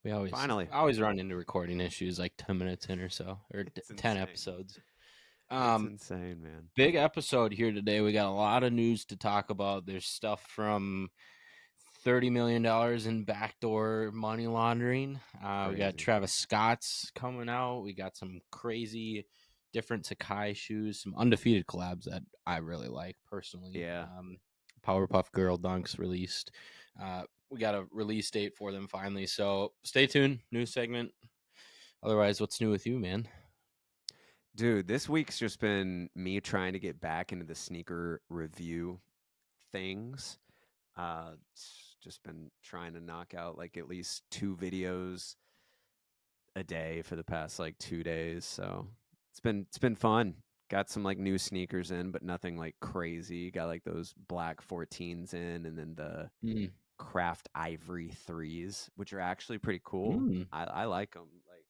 We always Finally. always run into recording issues like 10 minutes in or so, or It's 10 insane. episodes. It's insane, man. Big episode here today. We got a lot of news to talk about. There's stuff from $30 million in backdoor money laundering. We got Crazy. Travis Scott's coming out. We got some crazy different Sacai shoes, some undefeated collabs that I really like personally. Yeah. Powerpuff Girl dunks released. We got a release date for them finally. So stay tuned. New segment. Otherwise, what's new with you, man? Dude, this week's just been me trying to get back into the sneaker review things. Just been trying to knock out like at least 2 videos a day for the past like 2 days. So it's been fun. Got some like new sneakers in, but nothing like crazy. Got like those black 14s in, and then the craft ivory 3s, which are actually pretty cool. I like them. Like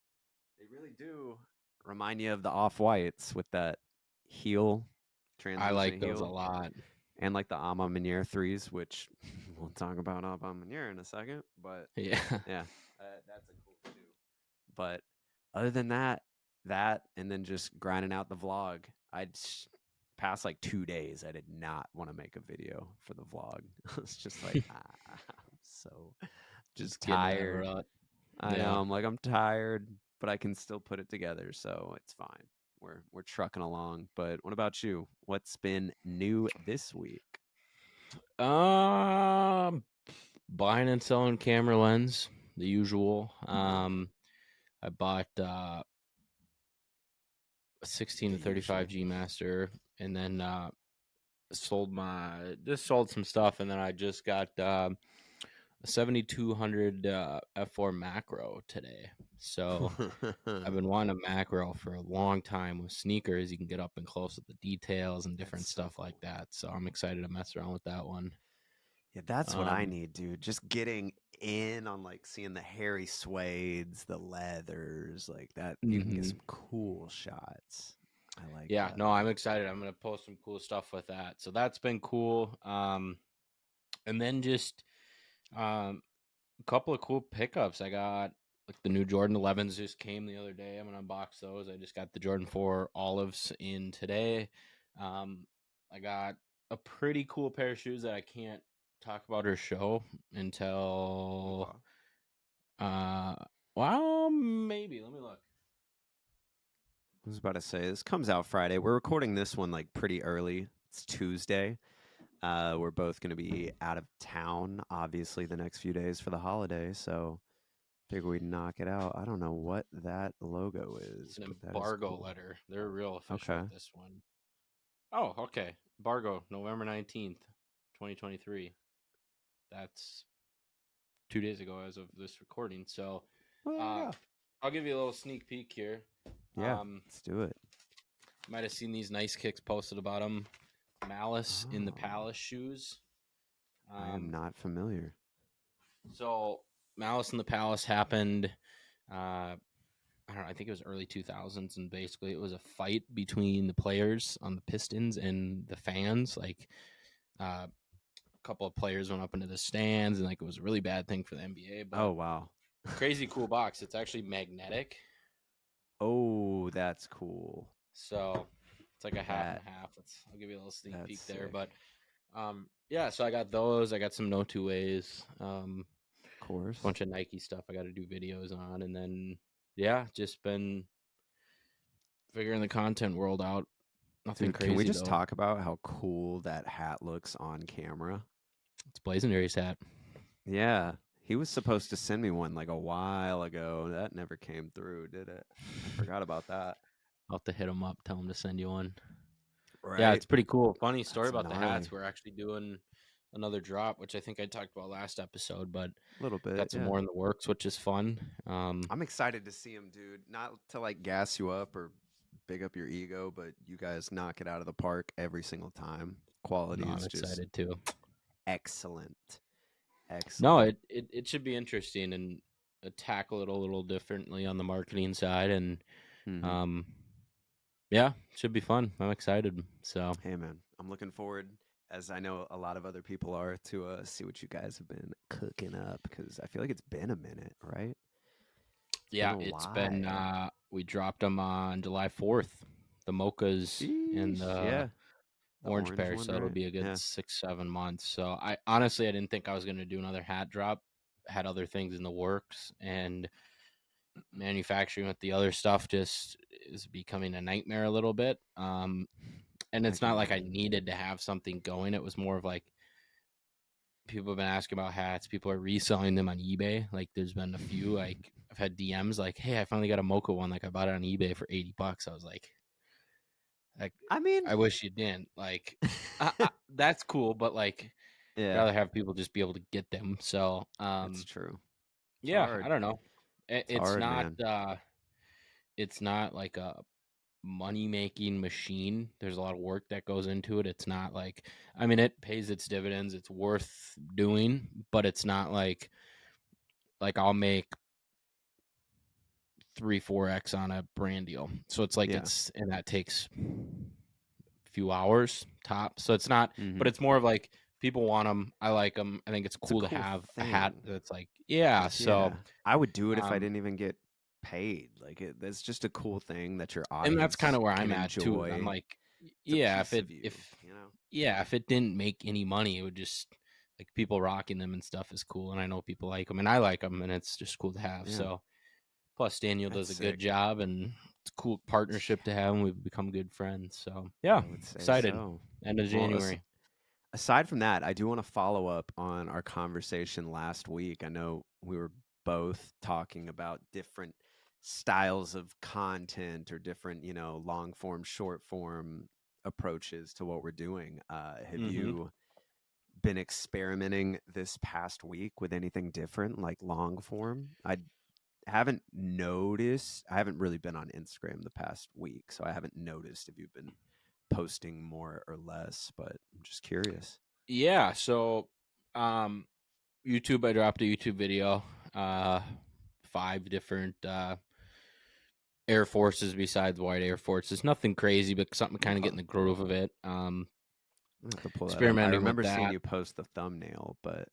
they really do remind you of the off-whites with that heel, I like translucent those a heel, lot. and like the Ama Manier 3s, which we'll talk about Ama Manier in a second. But Yeah. That's a cool shoe. But other than that, and then just grinding out the vlog. Past like 2 days, I did not want to make a video for the vlog. It's just like I'm so just tired. I know. I'm tired, but I can still put it together, so it's fine. We're trucking along. But what about you? What's been new this week? Buying and selling camera lens, the usual. I bought a 16 to 35 G Master, and then sold some stuff, and then I just got a 7200 f4 macro today. So I've been wanting a macro for a long time with sneakers. You can get up and close with the details and different stuff like that. So I'm excited to mess around with that one. Yeah, that's what I need, dude. Just getting in on like seeing the hairy suedes, the leathers, like that. You can get some cool shots. I like that. No, I'm excited. I'm gonna post some cool stuff with that. So that's been cool. And then just a couple of cool pickups. I got like the new Jordan 11s just came the other day. I'm gonna unbox those. I just got the Jordan 4 olives in today. I got a pretty cool pair of shoes that I can't talk about or show until well, maybe. Let me look. I was about to say this comes out Friday. We're recording this one like pretty early. It's Tuesday. We're both going to be out of town, obviously, the next few days for the holiday. So figure we'd knock it out. I don't know what that logo is. It's an embargo letter. They're real official with this one. Oh, okay. Embargo, November 19th, 2023. That's 2 days ago as of this recording. So I'll give you a little sneak peek here. Yeah, let's do it. You might have seen these nice kicks posted about them. Malice in the Palace shoes. I am not familiar. So Malice in the Palace happened, I don't know, I think it was early 2000s, and basically it was a fight between the players on the Pistons and the fans. Like a couple of players went up into the stands, and like it was a really bad thing for the NBA. But oh, wow. Crazy cool box. It's actually magnetic. Oh, that's cool. So it's like a half and half. I'll give you a little sneak peek there. But yeah, so I got those. I got some No Two Ways. Of course. A bunch of Nike stuff I got to do videos on. And then, yeah, just been figuring the content world out. Nothing crazy. Can we just talk about how cool that hat looks on camera? It's Blazendary's hat. Yeah. He was supposed to send me one like a while ago. That never came through, did it? I forgot about that. I'll have to hit him up, tell him to send you one. Right. Yeah, it's pretty cool. Funny story about the hats. We're actually doing another drop, which I think I talked about last episode, but a little bit. Got some more in the works, which is fun. I'm excited to see him, dude. Not to like gas you up or big up your ego, but you guys knock it out of the park every single time. Quality is just excited too. Excellent. No, it should be interesting and tackle it a little differently on the marketing side, and yeah, should be fun. I'm excited. So hey, man, I'm looking forward, as I know a lot of other people are, to see what you guys have been cooking up, because I feel like it's been a minute, right? been Yeah, a it's been while. we dropped them on July 4th. The mochas and Sheesh. the Yeah. The orange orange pear, one, so it'll right? be a good Yeah. 6-7 months. So I honestly I didn't think I was gonna do another hat drop. Had other things in the works, and manufacturing with the other stuff just is becoming a nightmare a little bit. And I it's can not like I imagine. needed to have something going. It was more of like people have been asking about hats. People are reselling them on eBay. Like there's been a few. Like I've had DMs like, "Hey, I finally got a mocha one. Like I bought it on eBay for $80." I was like, I mean, I wish you didn't. Like, that's cool, but like, yeah, rather have people just be able to get them. So, it's true. It's yeah, I hard. don't know. It's hard, man. It's not like a money making machine. There's a lot of work that goes into it. It's not like, I mean, it pays its dividends. It's worth doing, but it's not like I'll make 3-4x on a brand deal. So it's like Yeah. and that takes a few hours top. So it's not, but Hmm. it's more of like people want them. I like them. I think it's It's a cool to cool have a hat thing. that's like, yeah. Like, So, yeah, I would do it if I um, didn't even get paid. Like, that's just a cool thing that your and that's kind audience of where can I'm at too. I'm enjoy. like, It's a yeah, piece of you, you know? if it didn't make any money, it would just like people rocking them and stuff is cool. And I know people like them and I like them and it's just cool to have. Yeah, So, plus Daniel that's does a good sick. job and it's a cool partnership to have and we've become good friends. So, yeah, I would say excited. so. End of Well, January. aside from that, I do want to follow up on our conversation last week. I know we were both talking about different styles of content or different, long form, short form approaches to what we're doing. Have Mm-hmm. you been experimenting this past week with anything different, like long form? Haven't noticed. I haven't really been on Instagram the past week, so I haven't noticed if you've been posting more or less, but I'm just curious. Yeah. So, YouTube, I dropped a YouTube video, 5 different Air Forces besides white Air Forces. Nothing crazy, but something kind of Okay. getting the groove of it. I have to pull that up. I Experimenting with remember seeing that. you post the thumbnail, but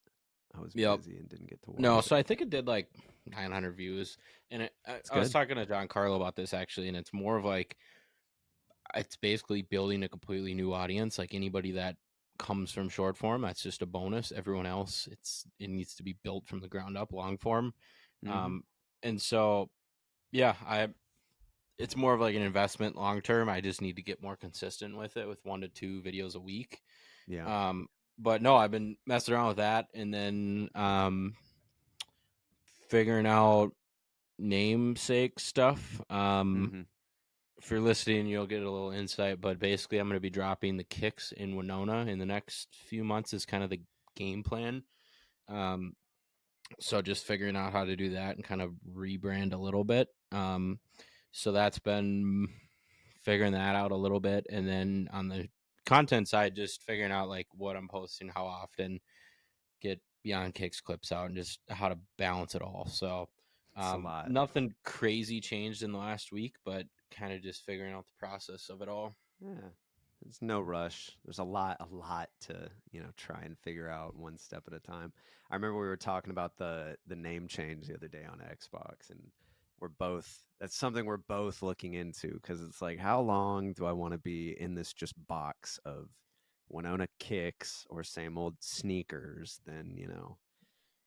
I was Yep. busy and didn't get to No, watch so it. I think it did like 900 views, and It's I was good. talking to John Carlo about this actually, and it's more of like it's basically building a completely new audience. Like anybody that comes from short form, that's just a bonus. Everyone else, it needs to be built from the ground up, long form. Hmm. Um, and so yeah, it's more of like an investment long term. I just need to get more consistent with it with 1 to 2 videos a week. Yeah. Um, but no, I've been messing around with that, and then figuring out namesake stuff. Hmm. If you're listening, you'll get a little insight. But basically, I'm going to be dropping the kicks in Winona in the next few months. Is kind of the game plan. Um, so just figuring out how to do that and kind of rebrand a little bit. So that's been figuring that out a little bit, and then on the content side, just figuring out like what I'm posting, how often, get Beyond Kicks clips out, and just how to balance it all. So It's a lot. nothing crazy changed in the last week, but kind of just figuring out the process of it all. Yeah. There's no rush. There's a lot to, try and figure out one step at a time. I remember we were talking about the name change the other day on Xbox, and that's something we're both looking into, because it's like, how long do I want to be in this just box of Winona Kicks or same old sneakers? Then,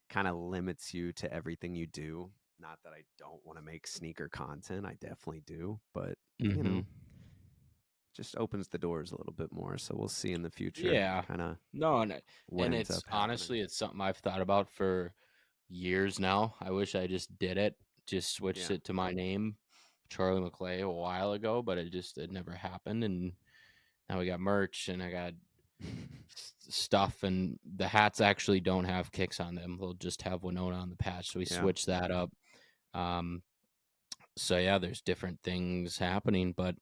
kind of limits you to everything you do. Not that I don't want to make sneaker content. I definitely do, but you Mm-hmm. know, just opens the doors a little bit more. So we'll see in the future Yeah. kind of No, what and ends it's up happening. honestly it's something I've thought about for years now. I wish I just did it, just switched Yeah. it to my name, Charlie McClay, a while ago, but it never happened. And now we got merch and I got stuff, and the hats actually don't have kicks on them. They'll just have Winona on the patch. So we Yeah. switched that up. Um, so yeah, there's different things happening, but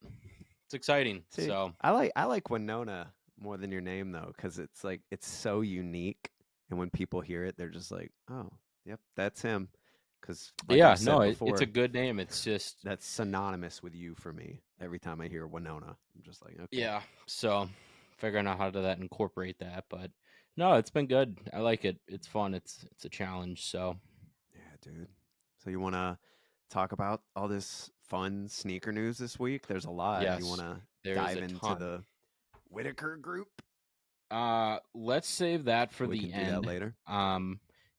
it's exciting. See, So I like Winona more than your name though, because it's like it's so unique, and when people hear it, they're just like, "Oh, yep, that's him." Because, like yeah, I've no, said it's a before, good name. It's just that's synonymous with you for me. Every time I hear Winona, I'm just like, okay, yeah. So figuring out how to that incorporate that, but no, it's been good. I like it. It's fun. It's a challenge. So yeah, dude. So you wanna talk about all this fun sneaker news this week? There's a lot. You want Yes, to there's dive a into ton. the Whitaker group? Let's save that for We can the do that end. later.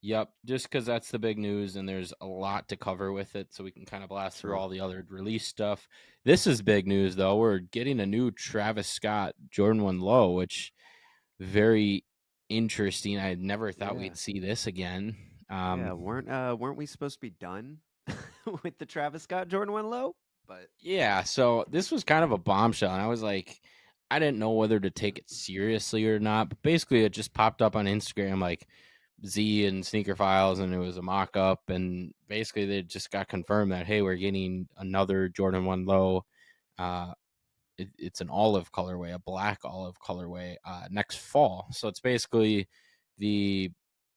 Yep, just because that's the big news and there's a lot to cover with it, so we can kind of blast through True. all the other release stuff. This is big news, though. We're getting a new Travis Scott Jordan 1 Low, which very interesting. I never thought Yeah. we'd see this again. Yeah, weren't we supposed to be done with the Travis Scott Jordan 1 low? But Yeah, so this was kind of a bombshell, and I was like, I didn't know whether to take it seriously or not. But basically, it just popped up on Instagram, like Z and Sneaker Files, and it was a mock up. And basically, they just got confirmed that, hey, we're getting another Jordan 1 Low. It's an olive colorway, a black olive colorway next fall. So it's basically the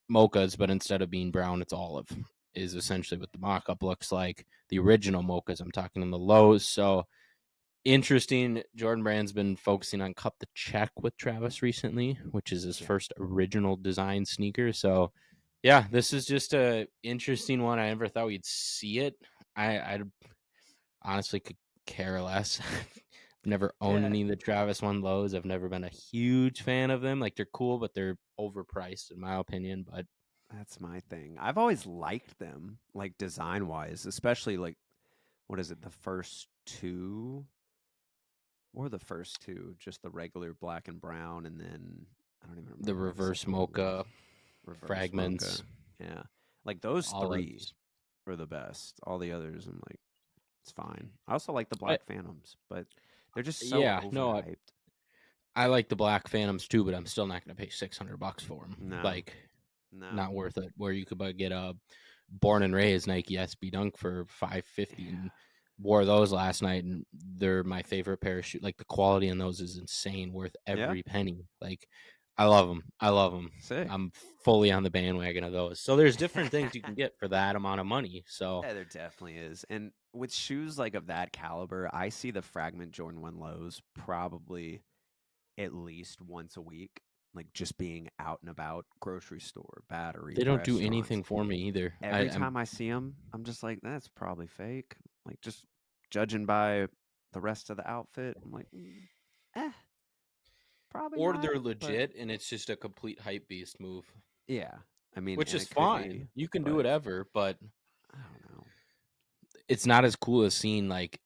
mochas, but instead of being brown, it's olive, is essentially what the mock up looks like. The original mochas, I'm talking in the lows. So interesting. Jordan Brand's been focusing on Cut the Check with Travis recently, which is his yeah, first original design sneaker. So yeah, this is just a interesting one. I never thought we'd see it. I honestly could care less. I've never owned yeah, any of the Travis 1 lows. I've never been a huge fan of them. Like, they're cool, but they're overpriced in my opinion. But that's my thing. I've always liked them, like design wise, especially like what is it, the first two or the first two, just the regular black and brown, and then I don't even the remember what the reverse second one was. mocha Reverse mocha. fragments, Yeah. Like those three olives. are the best. All the others I'm like, it's fine. I also like the I, Black Phantoms, but they're just so yeah, no, overhyped. I like the Black Phantoms too, but I'm still not going to pay $600 for them. No, Like, no. not worth it. Where you could get a born and raised Nike SB Dunk for $550 Yeah. and wore those last night, and they're my favorite pair of shoes. Like, the quality in those is insane, worth Yeah. every penny. Like, I love them. I love them. Sick. I'm fully on the bandwagon of those. So there's different things you can get for that amount of money. So Yeah, there definitely is. And with shoes like of that caliber, I see the Fragment Jordan 1 lows probably at least once a week, like just being out and about, grocery store, battery, they don't do restaurants. anything for me either. Every I'm time I see them, I'm just like, that's probably fake. Like just judging by the rest of the outfit, I'm like, eh, probably or not. they're But legit and it's just a complete hype beast move, yeah, I mean, which and is it could be, fine. You can do but whatever, but I don't know. it's not as cool as seeing like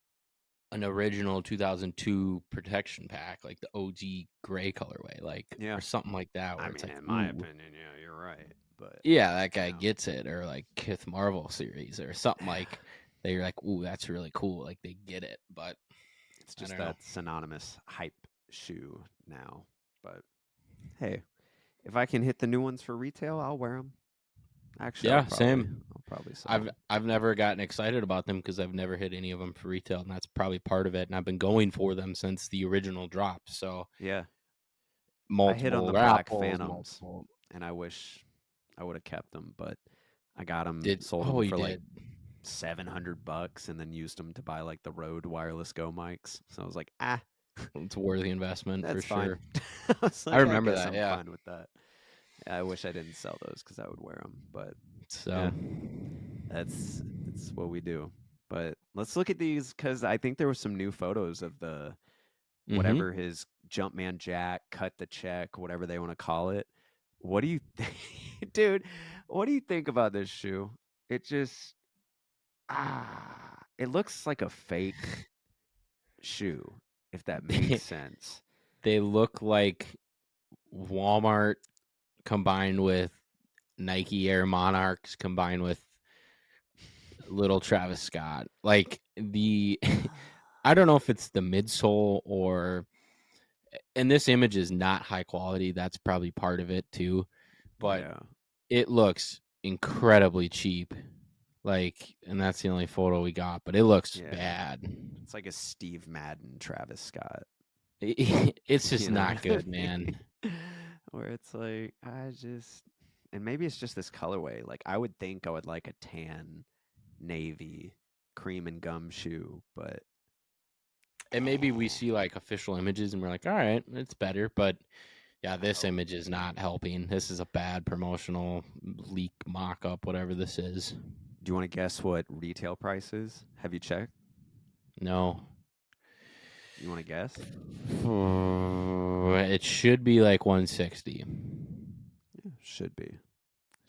an original 2002 protection pack, like the OG gray colorway, like, Yeah, or something like that, I where it's mean, like, in my ooh, opinion, yeah, you're right. But yeah, that you guy know, gets it, or like Kith Marvel series or something like that. You're like, ooh, that's really cool. Like, they get it, but it's I just don't know. that synonymous hype shoe now. But hey, if I can hit the new ones for retail, I'll wear them. Actually, Yeah, same. I'll probably sell I've them. I've never gotten excited about them because I've never hit any of them for retail, and that's probably part of it. And I've been going for them since the original drop. So Yeah, I hit on multiple the Black raffles, Phantoms, multiple. and I wish I would have kept them, but I got them, Did sold oh them you for like did? $700, and then used them to buy like the Rode wireless Go mics. So I was like, ah, It's a worthy investment for that's fine. sure. I was I like, I remember guess that. I'm Yeah. fine with that. I wish I didn't sell those because I would wear them, but So yeah, that's what we do. But let's look at these because I think there was some new photos of the mm-hmm. whatever his Jumpman Jack, cut the check, whatever they want to call it. What do you think, dude? What do you think about this shoe? It just it looks like a fake shoe, if that makes they sense. they look like Walmart combined with Nike Air Monarchs combined with little Travis Scott. Like, the I don't know if it's the midsole or, and this image is not high quality. That's probably part of it too, but Yeah, it looks incredibly cheap. Like, and that's the only photo we got, but it looks yeah. bad. It's like a Steve Madden, Travis Scott. It's just You know not what I good, man. mean? Where it's like, and maybe it's just this colorway. Like, I would think I would like a tan, navy, cream and gum shoe, but And maybe we see like official images and we're like, all right, it's better. But yeah, I this hope. image is not helping. This is a bad promotional leak mock up, whatever this is. Do you want to guess what retail price is? Have you checked? No. You want to guess? It should be like 160. Yeah, should be.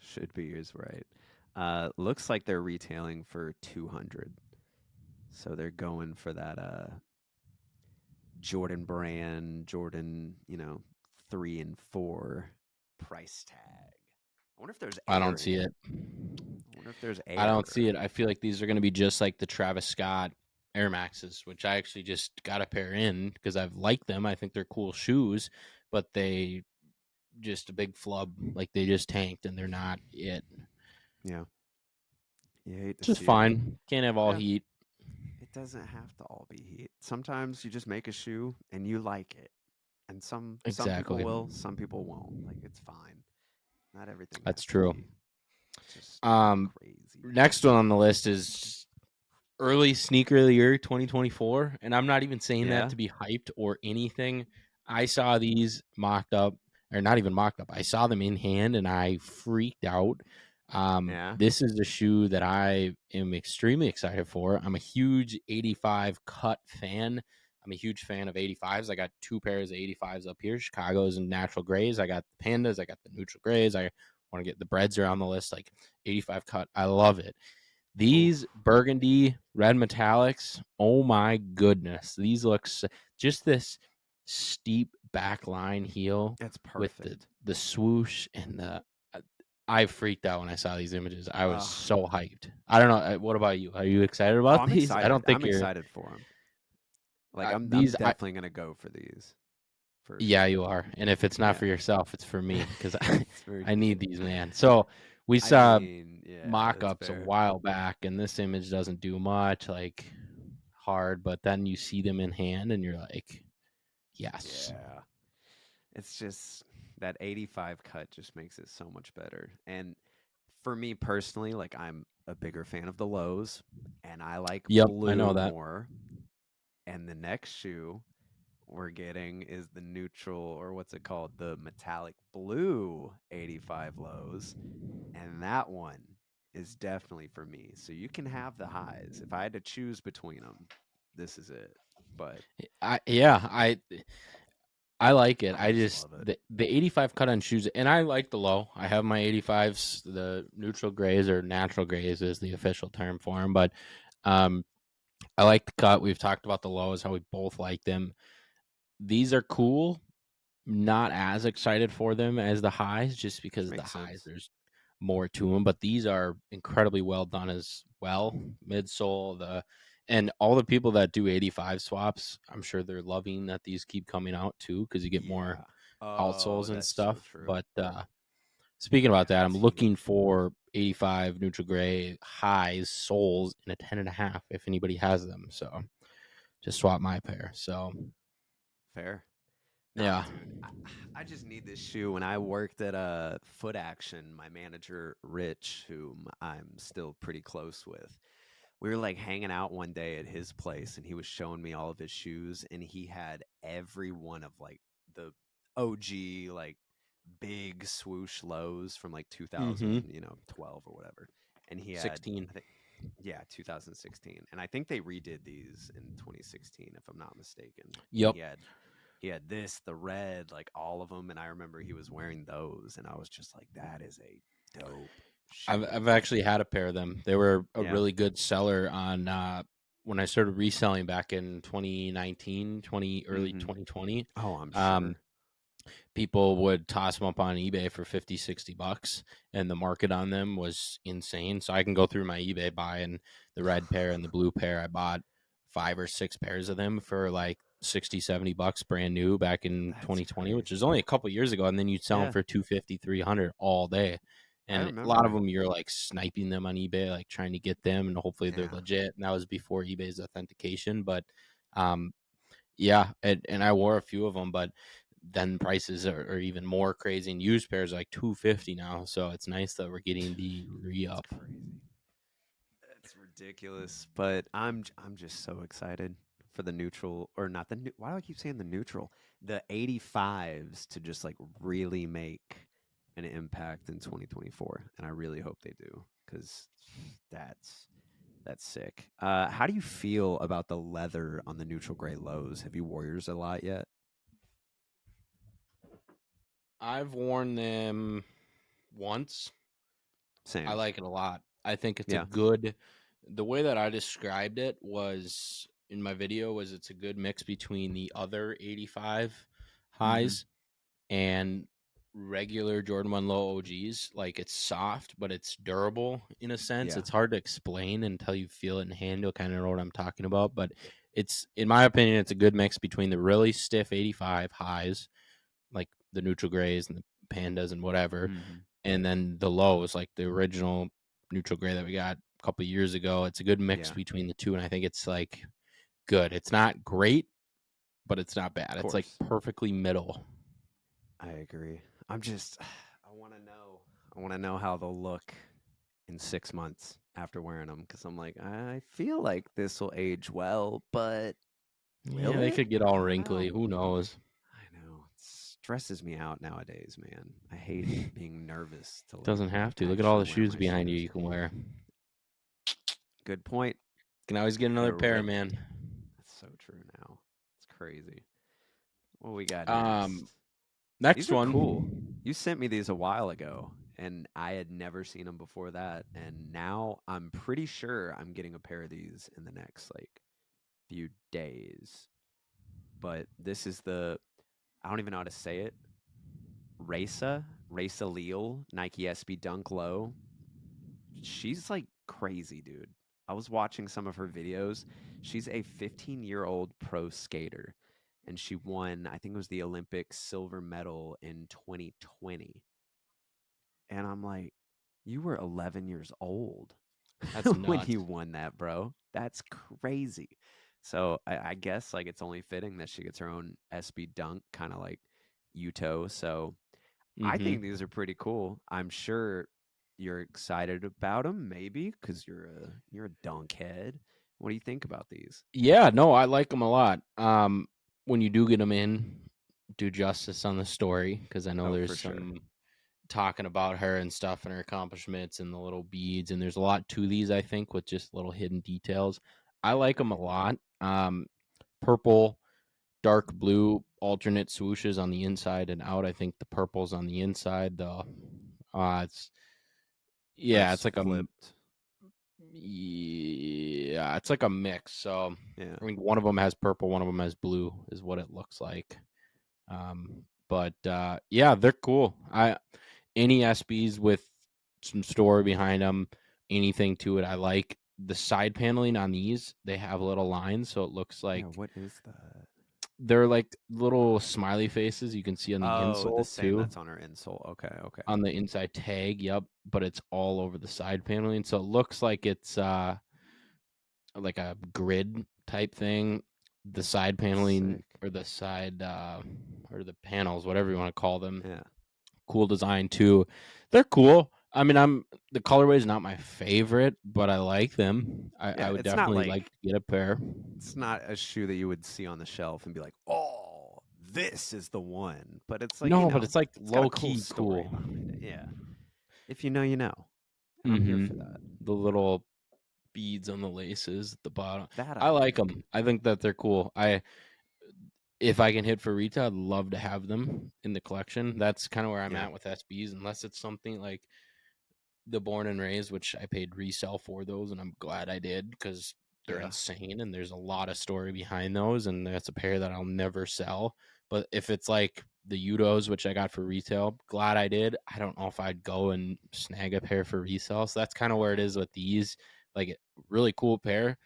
Should be is right. Looks like they're retailing for 200. So they're going for that Jordan Brand, Jordan, 3 and 4 price tag. I wonder if there's I air don't in see it. it. I wonder if there's I don't air. see it. I feel like these are going to be just like the Travis Scott Air Maxes, which I actually just got a pair in because I've liked them. I think they're cool shoes, but they just a big flub. Like they just tanked and they're not it. Yeah. You hate to Just see it. fine. Can't have all Yeah. heat. It doesn't have to all be heat. Sometimes you just make a shoe and you like it. And some people Exactly. will, some people won't. Like it's fine. Not everything That's has to true. be just crazy. Next one on the list is early sneaker of the year 2024, and I'm not even saying that Yeah? to be hyped or anything. I saw these mocked up, or not even mocked up. I saw them in hand, and I freaked out. Yeah. This is a shoe that I am extremely excited for. I'm a huge 85 cut fan. I'm a huge fan of 85s. I got 2 pairs of 85s up here, Chicago's and natural grays. I got the pandas. I got the neutral grays. I want to get the breads are on the list, like 85 cut. I love it. Ooh, These burgundy red metallics, oh my goodness. These looks just this steep back line heel that's with perfect. the swoosh and the I freaked out when I saw these images. I was Uh, so hyped. I don't know. What about you? Are you excited oh, about I'm these? I excited. don't think I'm you're excited for them. Like I'm these. definitely gonna go for these for Yeah, sure. you are. And if it's not Yeah, for yourself, it's for me because it's very I need true. these, man. So we I saw mean, yeah, that's mock-ups a fair. while back, and this image doesn't do much, like hard, but then you see them in hand, and you're like, yes. Yeah, it's just that 85 cut just makes it so much better. And for me personally, like I'm a bigger fan of the lows, and I like Yep, I know blue that. more. And the next shoe we're getting is the neutral, or what's it called? The metallic blue 85 lows. And that one is definitely for me. So you can have the highs. If I had to choose between them, this is it. But I like it. I I just just love it. the 85 cut on shoes, and I like the low. I have my 85s, the neutral grays or natural grays is the official term for them, but um I like the cut. We've talked about the lows, how we both like them. These are cool. Not as excited for them as the highs, just because the Makes highs sense. there's more to them. But these are incredibly well done as well. Midsole, and all the people that do 85 swaps, I'm sure they're loving that these keep coming out too, because you get more Yeah. Oh, outsoles and that's so stuff. true. But speaking about Yeah, that, that's I'm huge. looking for 85 neutral gray highs soles in a 10.5 if anybody has them. So just swap my pair. So Fair. Nah, yeah. dude. I just need this shoe. When I worked at Foot Action, my manager, Rich, whom I'm still pretty close with, we were like hanging out one day at his place and he was showing me all of his shoes and he had every one of like the OG like big swoosh lows from like Mm-hmm. 2012 or whatever. And he had 16. I think yeah, 2016. And I think they redid these in 2016 if I'm not mistaken. And Yep. he had this, the red, like all of them and I remember he was wearing those and I was just like that is a dope I've shoe. actually had a pair of them. They were a Yeah. really good seller on when I started reselling back in 2019, early Mhm. 2020. Oh, I'm Um, sure. people would toss them up on eBay for 50, $60, and the market on them was insane. So I can go through my eBay buying the red pair and the blue pair. I bought 5 or 6 pairs of them for like 60, $70 brand new back in That's 2020, which is crazy. only a couple years ago. And then you'd sell them Yeah, for 250, 300 all day. I And a lot of remember. them, you're like sniping them on eBay, like trying to get them, and hopefully they're Yeah. legit. And that was before eBay's authentication. But um, yeah, and I wore a few of them, but then prices are even more crazy. And used pairs are like 250 now, so it's nice that we're getting the re That's up. crazy. That's ridiculous. But I'm just so excited for the neutral or not the why do I keep saying the neutral? The 85s to just like really make an impact in 2024, and I really hope they do because that's sick. How do you feel about the leather on the neutral gray lows? Have you wore yours a lot yet? I've worn them once. I Same. like it a lot. I think it's a Yeah. good. The way that I described it was in my video was it's a good mix between the other 85 Mm-hmm. highs and regular Jordan 1 low OGs. Like it's soft, but it's durable in a sense. Yeah. It's hard to explain until you feel it in hand. You'll kind of know what I'm talking about. But it's, in my opinion, it's a good mix between the really stiff 85 highs, like the neutral grays and the pandas and whatever, Mm-hmm. and then the lows, like the original neutral gray that we got a couple years ago. It's a good mix Yeah. between the two, and I think it's like good. It's not great, but it's not bad. Of It's like course. perfectly middle. I agree. I'm just I want to know. I want to know how they'll look in 6 months after wearing them because I'm like, I feel like this will age well, but Yeah, will they it? could get I all don't know. wrinkly. Who knows? I know. It stresses me out nowadays, man. I hate being nervous to like Doesn't have to. Look at all actually the wear shoes my behind you shoes. you can wear. Good point. Can always get another They're pair, ripped. man. That's so true now. It's crazy. What we got Um, next? next These are cool. one. You sent me these a while ago, and I had never seen them before that. And now I'm pretty sure I'm getting a pair of these in the next like few days. But this is I don't even know how to say it. Raisa Leal, Nike SB Dunk Low. She's like crazy, dude. I was watching some of her videos. She's a 15-year-old pro skater, and she won, I think it was the Olympic silver medal in 2020. And I'm like, you were 11 years old That's when nuts. you won that, bro. That's crazy. So I guess like it's only fitting that she gets her own SB dunk, kind of like Yuto. So I Mm-hmm. think these are pretty cool. I'm sure you're excited about them, maybe because you're a dunk head. What do you think about these? Yeah, no, I like them a lot. When you do get them in, do justice on the story because I know Oh, there's for sure. some talking about her and stuff and her accomplishments and the little beads, and there's a lot to these. I think with just little hidden details. I like them a lot. Purple, dark blue, alternate swooshes on the inside and out. I think the purple's on the inside. It's Or yeah, it's it's like flipped. yeah, it's like a mix. So Yeah. I think one of them has purple, one of them has blue, is what it looks like. But yeah, they're cool. Any SBs with some story behind them, anything to it, I like. The side paneling on these, they have little lines, so it looks Yeah. like What is that? they're like little smiley faces you can see on the Oh, the insole same too, that's on her insole. Okay. Okay. on the inside tag. Yep, but it's all over the side paneling, so it looks like it's like a grid type thing. The side paneling Sick. or the side or the panels, whatever you want to call them, Yeah. cool design too. They're cool. I mean, the colorway is not my favorite, but I like them. I Yeah. would definitely like to get a pair. It's not a shoe that you would see on the shelf and be like, oh, this is the one. But it's like, No, but it's like it's got a low cool key story cool. behind it. Yeah. If you know, you know. And I'm here Mm-hmm. for that. The little beads on the laces at the bottom. That I I like like. them. I think that they're cool. If I can hit for retail, I'd love to have them in the collection. That's kind of where I'm Yeah. at with SBs, unless it's something like the Born and Raised, which I paid resell for those, and I'm glad I did because they're Yeah. insane and there's a lot of story behind those, and that's a pair that I'll never sell. But if it's like the Udos, which I got for retail, glad I did. I don't know if I'd go and snag a pair for resale. So that's kind of where it is with these. Like, really cool pair.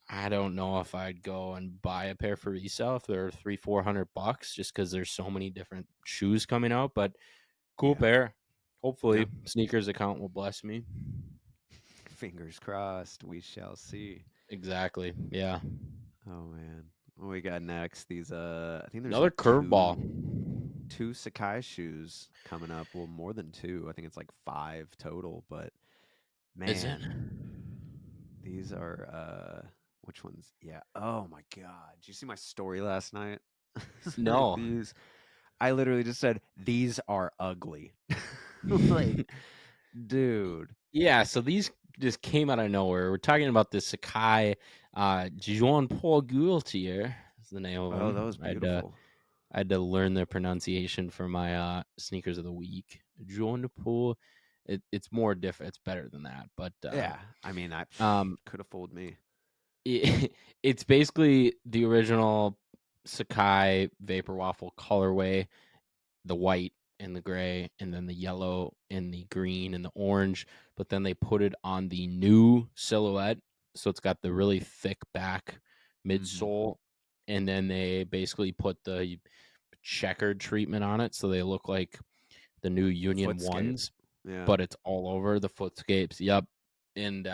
I don't know if I'd go and buy a pair for resale if they're $300-400, just because there's so many different shoes coming out. But cool Yeah. pair. Hopefully, No. sneakers account will bless me. Fingers crossed. We shall see. Exactly. Yeah. Oh man. What we got next? These I think there's Another like curveball. two Sacai shoes coming up. Well, more than two. I think it's like 5 total, but Is it? man, these are which ones? Yeah. Oh my god. Did you see my story last night? No. These I literally just said these are ugly. Like, dude. Yeah, so these just came out of nowhere. We're talking about the Sacai Jean Paul Gaultier is the name of Oh, that them. was beautiful. I had to learn the pronunciation for my sneakers of the week. Jean Paul. It's more different. It's better than that, but Yeah, I mean, I um, could have fooled me. it's basically the original Sacai Vapor Waffle colorway, the white and the gray, and then the yellow and the green and the orange. But then they put it on the new silhouette, so it's got the really thick back midsole, and then they basically put the checkered treatment on it, so they look like the new Union Footscape. ones, Yeah, but it's all over the footscapes. Yep, and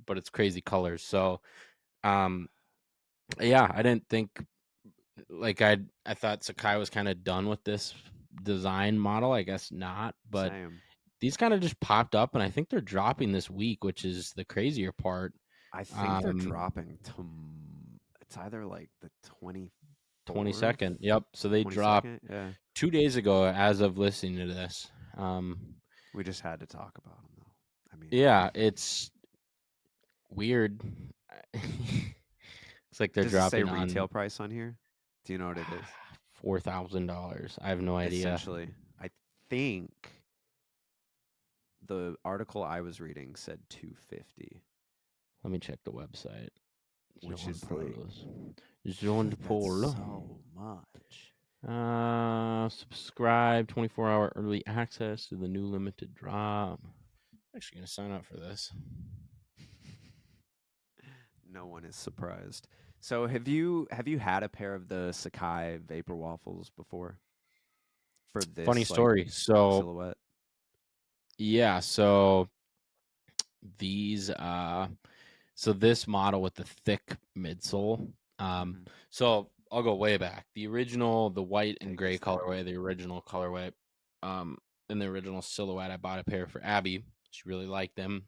but it's crazy colors. So, yeah, I didn't think like I thought Sacai was kind of done with this design model. I guess not, but same. these kind of just popped up, and I think they're dropping this week, which is the crazier part. I think they're dropping to. It's either like the 24th, 22nd. Yep. So they dropped 22nd. Yeah, 2 days ago, as of listening to this. we just had to talk about them though. I mean, Yeah, it's weird. It's like they're does it say dropping retail on price on here? Do you know what it is? $4,000. I have no idea. Essentially, I think the article I was reading said 250, Let me check the website. which is like Jean that's Paul. so much. Subscribe 24-hour early access to the new limited drop. I'm actually gonna sign up for this. No one is surprised. So have you had a pair of the Sacai Vapor Waffles before? For Funny this like story. So silhouette? yeah, so these so this model with the thick midsole. Mhm. So I'll go way back. The original, the white and Take gray us there. colorway, the original colorway, in the original silhouette, I bought a pair for Abby. She really liked them.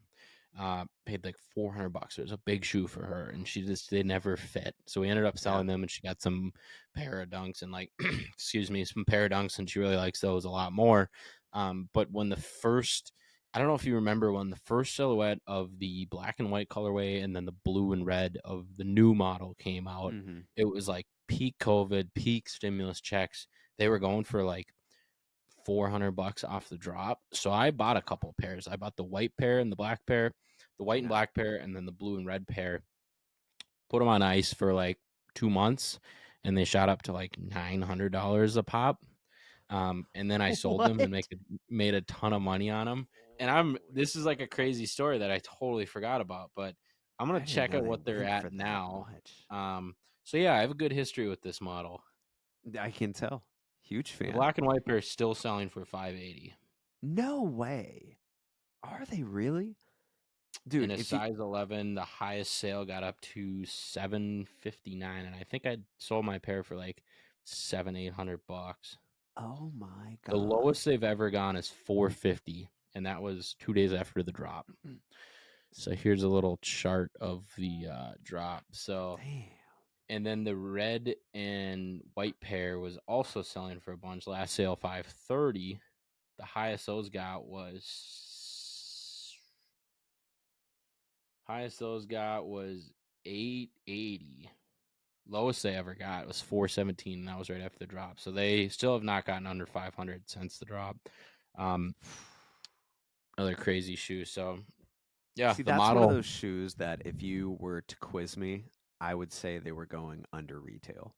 Paid like $400. It was a big shoe for her, and they never fit. So we ended up Yeah. selling them, and she got some Paradunks and like, excuse me, some Paradunks, and she really likes those a lot more. But when I don't know if you remember when the first silhouette of the black and white colorway and then the blue and red of the new model came out, Mhm. it was like peak COVID, peak stimulus checks. They were going for like $400 off the drop. So I bought a couple of pairs. I bought the white pair and the black pair, the white and Yeah. black pair, and then the blue and red pair. Put them on ice for like 2 months, and they shot up to like $900 a pop. And then I sold them and What? made a ton of money on them. And this is like a crazy story that I totally forgot about, but I'm I gonna didn't check know out they what they're went for at that now. much. So yeah, I have a good history with this model. I can tell. Huge The fan. black and white pair is still selling for $580. No way. Are they really? In Dude, a if you size 11, the highest sale got up to $759, and I think I sold my pair for like $700-800. Oh my The god. lowest they've ever gone is $450, and that was 2 days after the drop. So here's a little chart of the drop. So, Damn. and then the red and white pair was also selling for a bunch. Last sale 530. The highest those got was 880. Lowest they ever got was 417, and that was right after the drop. So they still have not gotten under 500 since the drop. Another crazy shoe. So yeah, See, the that's one of model those shoes that if you were to quiz me, I would say they were going under retail.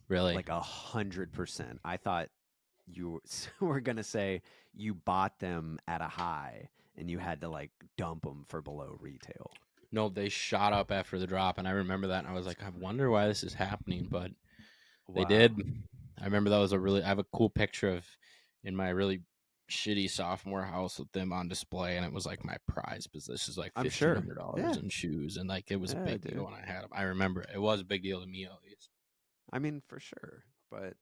really. Like 100%. I thought you were gonna say you bought them at a high and you had to like dump them for below retail. No, they shot up after the drop, and I remember that, and I was like, I wonder why this is happening, but they Wow. did. I remember that was I have a cool picture of in my really shitty sophomore house with them on display, and it was like my prize because this is like I'm fifteen sure. hundred Yeah. dollars in shoes, and like it was a Yeah, big deal dude. when I had them. I remember it was a big deal to me at least. I mean, for sure. But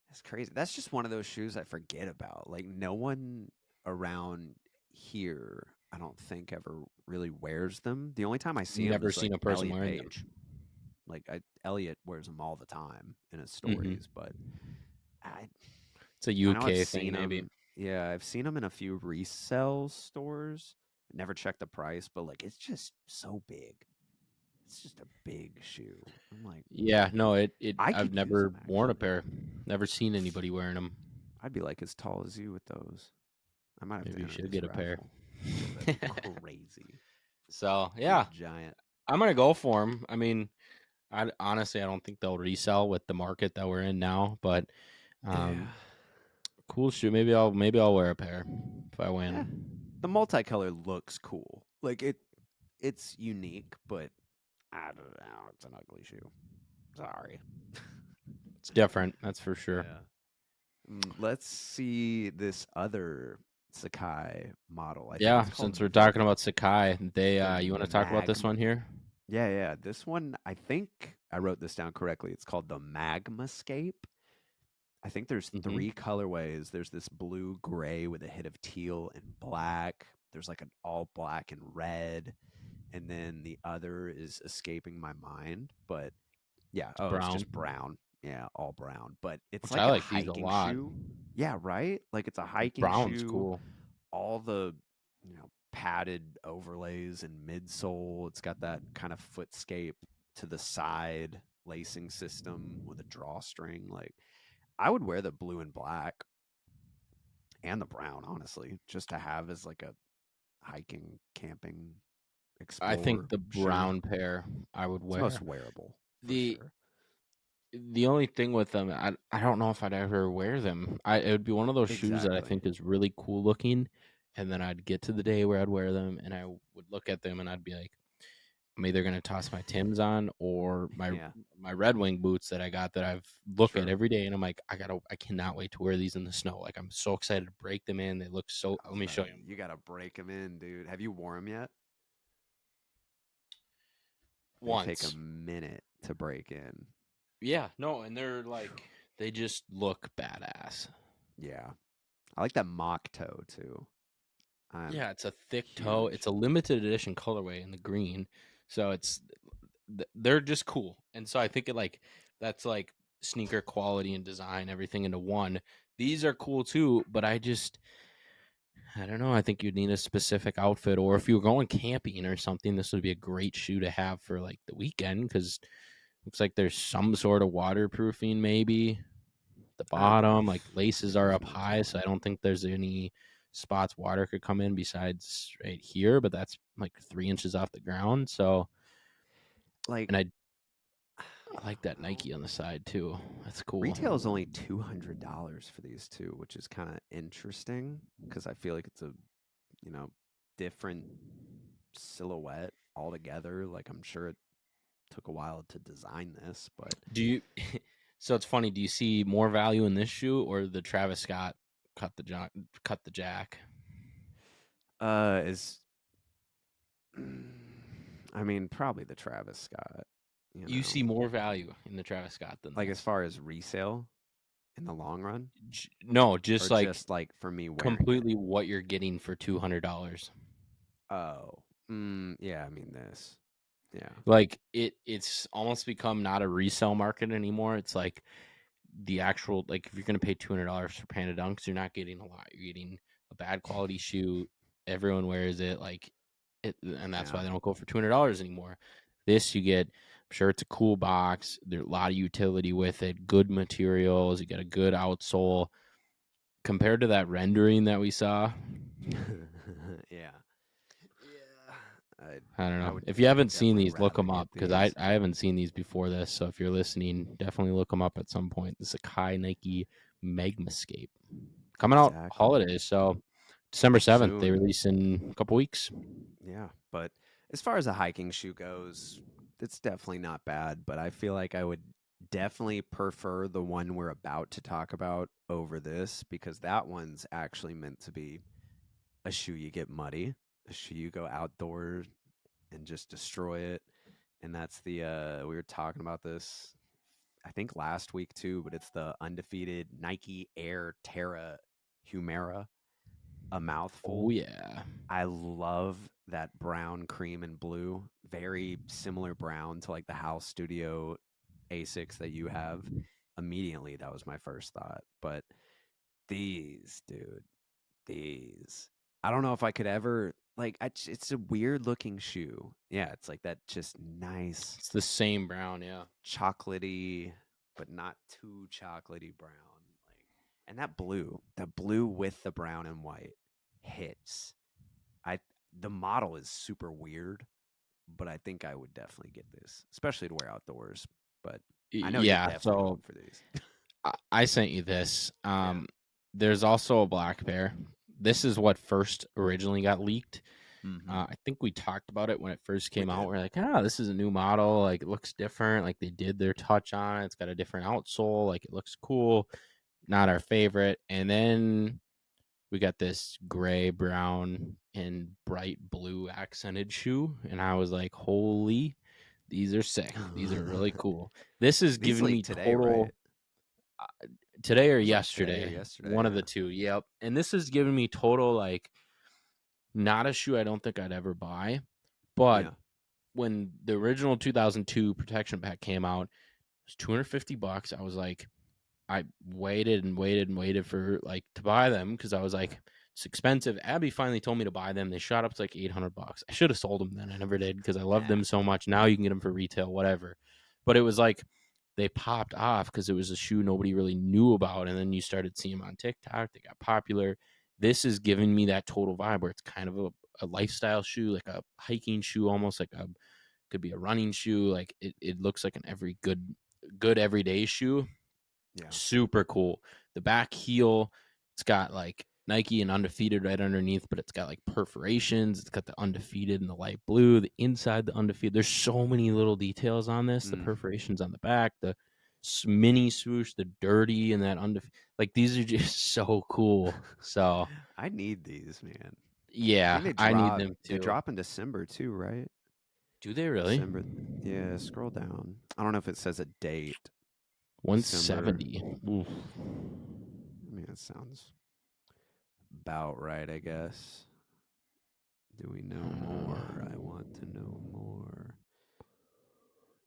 that's crazy. That's just one of those shoes I forget about. Like no one around here, I don't think ever really wears them. The only time I see them Never is seen like a person Elliot wearing them. Page. Like Elliot wears them all the time in his Mm-hmm. stories, but I It's a I know I've UK thing, seen maybe. them. Yeah, I've seen them in a few resale stores. Never checked the price, but like it's just so big. It's just a big shoe. I'm like, Yeah, no, I I've could use never them worn a actually. pair. Never seen anybody wearing them. I'd be like as tall as you with those. I might have to Maybe you enter should this get a pair. raffle. Dude, that'd be crazy. So Be a yeah, giant. I'm gonna go for them. I mean, I honestly I don't think they'll resell with the market that we're in now, but Yeah. um, cool shoe. Maybe I'll wear a pair if I Yeah. win. The multicolor looks cool. Like it's unique, but I don't know. It's an ugly shoe. Sorry. It's different, that's for sure. Yeah. Let's see this other Sacai model. I think Yeah, it's called since we're talking about Sacai, the you want to talk about this Mag. one here? Yeah, yeah. This one, I think I wrote this down correctly. It's called the Magmascape. I think there's Hmm. 3 colorways. There's this blue gray with a hit of teal and black. There's like an all black and red. And then the other is escaping my mind. But yeah, It's oh, it's brown, just brown. Yeah, all brown. But it's which I like a like these a hiking lot. shoe. Yeah, right? Like it's a hiking Brown's shoe. cool. All the, padded overlays and midsole. It's got that kind of footscape to the side lacing system with a drawstring. Like I would wear the blue and black and the brown, honestly, just to have as like a hiking, camping, I think explorer the shoe. brown pair I would It's the most wear. wearable for The sure. the only thing with them, I don't know if I'd ever wear them. It would be one of those shoes that I Exactly. think is really cool looking, and then I'd get to the day where I'd wear them, and I would look at them, and I'd be like, I'm either gonna toss my Tims on or Yeah, my Red Wing boots that I got that I've look at sure. every day, and I'm like, I cannot wait to wear these in the snow. Like I'm so excited to break them in. They look so. I Let was me about show to, you 'em. you got to break them in, dude. Have you worn them yet? They take a Once. minute to break in. Yeah, no, and they're like they just look badass. Yeah. I like that mock toe too. I'm Yeah, it's a thick toe. It's huge. a limited edition colorway in the green, so they're just cool. And so I think that's like sneaker quality and design, everything into one. These are cool too, but I don't know. I think you'd need a specific outfit, or if you were going camping or something, this would be a great shoe to have for like the weekend because looks like there's some sort of waterproofing, maybe the bottom. Like laces are There's up no high, so I telling. don't think there's any spots water could come in besides right here, but that's like 3 inches off the ground. So, Like, and I like that Nike on the side too. That's cool. retail is only $200 for these two, which is kind of interesting because I feel like it's a, you know, different silhouette altogether. Like, I'm sure it took a while to design this, but Do you? So it's funny. Do you see more value in this shoe or the Travis Scott cut the jack? is I mean, probably the Travis Scott, you You know. see more value in the Travis Scott than Like as this? far as resale in the long run, No, or just like just like for me wearing it. completely what you're getting for $200. Oh, yeah. I mean this. Yeah, Like it's almost become not a resale market anymore. It's like the actual like if you're gonna pay $200 for Panda Dunks, you're not getting a lot. You're getting a bad quality shoe. Everyone wears it, like it, and that's yeah. why they don't go for $200 anymore. This you get. I'm sure it's a cool box. There's a lot of utility with it. Good materials. You got a good outsole compared to that rendering that we saw. Yeah. Yeah. I don't I know. would If you haven't seen definitely these, look rather them up get because these. I haven't seen these before this. So if you're listening, definitely look them up at some point. The Sacai Nike Magmascape coming out Exactly. holidays. So December 7th, they Soon. release in a couple weeks. Yeah. But as far as a hiking shoe goes, it's definitely not bad. But I feel like I would definitely prefer the one we're about to talk about over this because that one's actually meant to be a shoe you get muddy, a shoe you go outdoors and just destroy it. And that's the we were talking about this I think last week too, but it's the undefeated Nike Air Terra Humera, a Oh mouthful. yeah. I love that brown, cream, and blue. Very similar brown to like the House Studio Asics that you have. Immediately, that was my first thought. But these, dude. these. I don't know if I could ever like. It's a weird looking shoe. Yeah, it's like that, just nice It's the same brown, yeah. chocolatey, but not too chocolatey brown. Like, and that blue with the brown and white hits. I The model is super weird, but I think I would definitely get this, especially to wear outdoors. But I know you're Yeah, definitely so going for these. I sent you this. Yeah. There's also a black pair. This is what first originally got leaked. Mm-hmm. I think we talked about it when it first We came out. did. We're like, this is a new model. Like, it looks different. Like, they did their touch on it. It's got a different outsole. Like, it looks cool. Not our favorite. And then we got this gray, brown, and bright blue accented shoe. And I was like, holy, these are sick. These are really cool. This is These giving leaked me today, right? total today or It was like today or yesterday. yesterday. One of Yeah. the two. Yep. And this is giving me total, like, not a shoe I don't think I'd ever buy. But Yeah. when the original 2002 protection pack came out, it was $250. I was like, I waited and waited and waited for like to buy them because I was like, it's expensive. Abby finally told me to buy them. They shot up to like $800. I should have sold them then. I never did because I loved them so much. Now you can get them for retail, whatever. But it was like they popped off because it was a shoe nobody really knew about, and then you started seeing them on TikTok. They got popular. This is giving me that total vibe where it's kind of a lifestyle shoe, like a hiking shoe, almost like a could be a running shoe. Like it looks like an every good everyday shoe. Yeah. Super cool. The back heel, it's got like Nike and Undefeated right underneath, but it's got like perforations. It's got the Undefeated in the light blue, the inside the Undefeated. There's so many little details on this. The Mm. perforations on the back, the mini swoosh, the dirty, and that Undefeated. Like, these are just so cool. So I need these, man. I yeah, think they I need drop. them They too. drop in December too, right? Do they really? December. Yeah. Scroll down. I don't know if it says a date. December. 170. Oof. I mean, that sounds about right, I guess. Do we know more? I want to know more.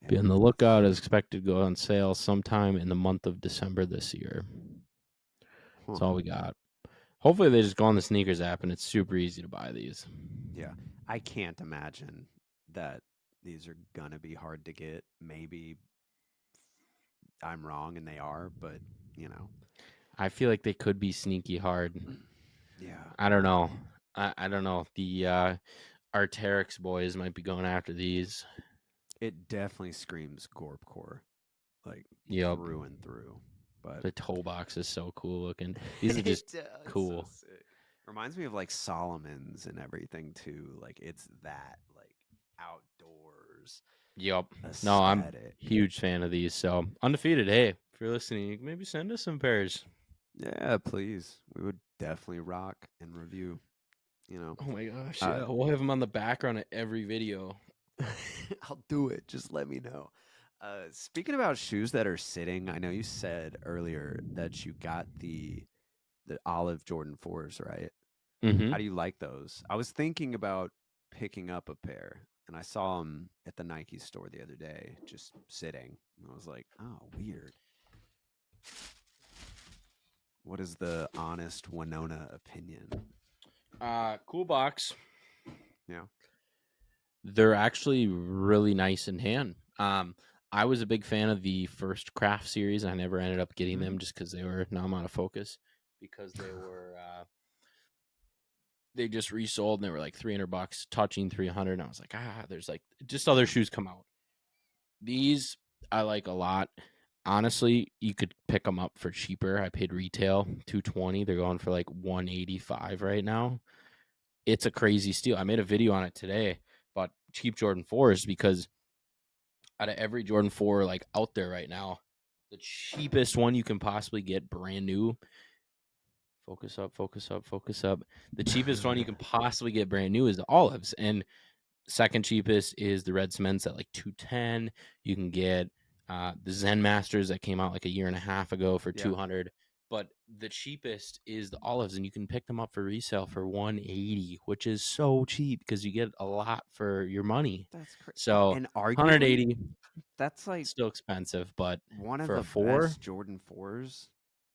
Be on the lookout. Is expected to go on sale sometime in the month of December this year. That's Huh. all we got. Hopefully they just go on the sneakers app and it's super easy to buy these. Yeah. I can't imagine that these are gonna be hard to get. Maybe I'm wrong and they are, but you know. I feel like they could be sneaky hard. Yeah. I don't know. I don't know. The Arc'teryx boys might be going after these. It definitely screams Gorpcore, like Yep. through and through. But The toe box is so cool looking. These are just cool. So sick. Reminds me of like Solomon's and everything too. Like it's that like outdoors Yep. aesthetic. No, I'm huge fan of these. So Undefeated, hey, if you're listening, you can maybe send us some pairs. Yeah, please. We would definitely rock and review. You know. Oh my gosh, yeah. We'll have them on the background of every video. I'll do it. Just let me know. Speaking about shoes that are sitting, I know you said earlier that you got the olive Jordan 4s, right? Mm-hmm. How do you like those? I was thinking about picking up a pair, and I saw them at the Nike store the other day, just sitting. And I was like, oh, weird. What is the honest Winona opinion? Cool box. Yeah. They're actually really nice in hand. I was a big fan of the first Craft series. I never ended up getting them just because they were now I'm out of focus because they were they just resold and they were like $300, touching 300. And I was like, there's like just other shoes come out. These I like a lot. Honestly, you could pick them up for cheaper. I paid retail $220. They're going for like $185 right now. It's a crazy steal. I made a video on it today about cheap Jordan 4s because out of every Jordan 4 like out there right now, the cheapest one you can possibly get brand new. Focus up, focus up, focus up. The cheapest one you can possibly get brand new is the olives. And second cheapest is the red cements at like 210. You can get the Zen Masters that came out like a year and a half ago for 200. But the cheapest is the olives, and you can pick them up for resale for 180, which is so cheap because you get a lot for your money. That's crazy. So and arguably, 180, that's like still expensive, but one of for the a 4, best Jordan 4s